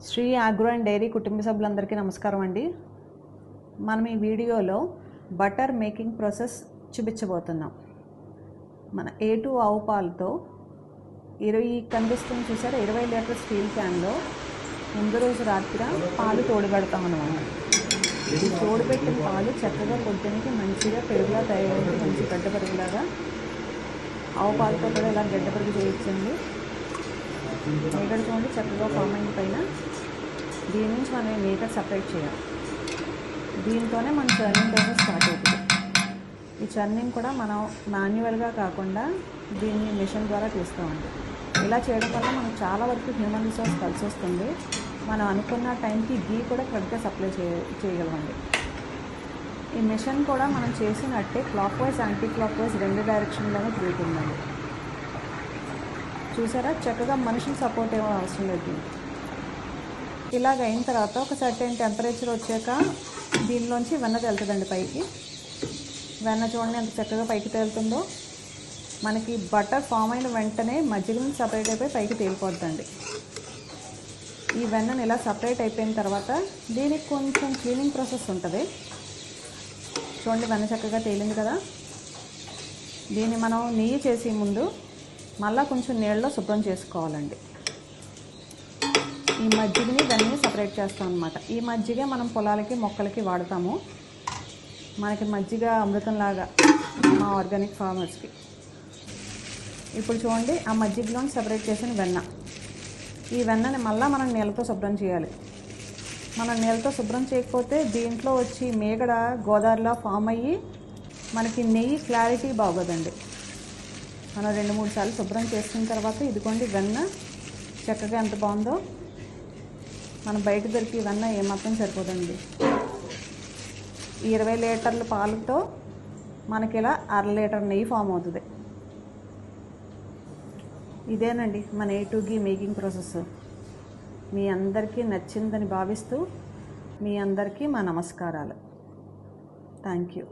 Shri agro and dairy కుటుంబ సభ్యులందరికీ నమస్కారం అండి. మనం ఈ వీడియోలో బటర్ మేకింగ్ ప్రాసెస్ చూపించబోతున్నాం. మన A2 ఆవు పాలతో 20 కనిపిస్తుంది చూసారా, 20 లీటర్ స్టీల్ క్యాన్లో ముందు రోజు రాత్రి పాలు తోడుపెడతాం అన్నమాట. ఈ తోడుపెట్టిన పాలు చక్కగా పొద్దున్నకి మంచిగా పెరుగులా తయారైంది, మంచి గడ్డ పెరుగులాగా. ఆవు పాలతో కూడా ఇలా గడ్డ పెరుగు చేయొచ్చండి. మీగడ చూడండి చక్కగా ఫామ్ అయిన పైన దీని నుంచి మనం మీగడ సపరేట్ చేయాలి. దీంతోనే మన చర్నింగ్ ప్రాసెస్ స్టార్ట్ అవుతుంది. ఈ చర్నింగ్ కూడా మనం మాన్యువల్గా కాకుండా దీన్ని మిషన్ ద్వారా తీస్తామండి. ఇలా చేయడం వల్ల మనకు చాలా వరకు హ్యూమన్ రిసోర్స్ కలిసి వస్తుంది. మనం అనుకున్న టైంకి గీ కూడా కరెక్ట్గా సప్లై చేయగలమండి. ఈ మిషన్ కూడా మనం చేసినట్టే clock wise anti clock wise రెండు డైరెక్షన్లోనే తిరుగుతుందండి. చూసారా, చక్కగా మనుషుల సపోర్ట్ ఏమో అవసరం లేదు. ఇలాగ అయిన తర్వాత ఒక సర్టెన్ టెంపరేచర్ వచ్చాక దీనిలోంచి వెన్న తేలుతుందండి పైకి. వెన్న చూడండి ఎంత చక్కగా పైకి తేలుతుందో. మనకి బటర్ ఫామ్ అయిన వెంటనే మజ్జిగ నుంచి సపరేట్ అయిపోయి పైకి తేలిపోద్దండి. ఈ వెన్నను ఇలా సపరేట్ అయిపోయిన తర్వాత దీనికి కొంచెం క్లీనింగ్ ప్రాసెస్ ఉంటుంది. చూడండి వెన్న చక్కగా తేలింది కదా. దీన్ని మనం నెయ్యి చేసే ముందు మళ్ళీ కొంచెం నీళ్ళలో శుభ్రం చేసుకోవాలండి. ఈ మజ్జిగని వెన్నని సపరేట్ చేస్తాం అన్నమాట. ఈ మజ్జిగ మనం పొలాలకి మొక్కలకి వాడతాము. మనకి మజ్జిగ అమృతంలాగా మా ఆర్గానిక్ ఫార్మర్స్కి. ఇప్పుడు చూడండి ఆ మజ్జిగలో సపరేట్ చేసిన వెన్న. ఈ వెన్నని మళ్ళీ మనం నీళ్ళతో శుభ్రం చేయాలి. మనం నీళ్ళతో శుభ్రం చేయకపోతే దీంట్లో వచ్చి మేగడ గోదావరిలా ఫామ్ అయ్యి మనకి నెయ్యి క్లారిటీ బాగోదండి. మనం 2-3 సార్లు శుభ్రం చేసుకున్న తర్వాత ఇదిగోండి వెన్న చక్కగా ఎంత బాగుందో. మనం బయట దొరికి వెన్న ఏమాత్రం సరిపోదండి. ఈ 20 లీటర్ల పాలతో మనకి ఇలా 1/2 లీటర్ నెయ్యి ఫామ్ అవుతుంది. ఇదేనండి మన A2 ఘీ మేకింగ్ ప్రాసెస్. మీ అందరికీ నచ్చిందని భావిస్తూ మీ అందరికీ మా నమస్కారాలు. Thank you.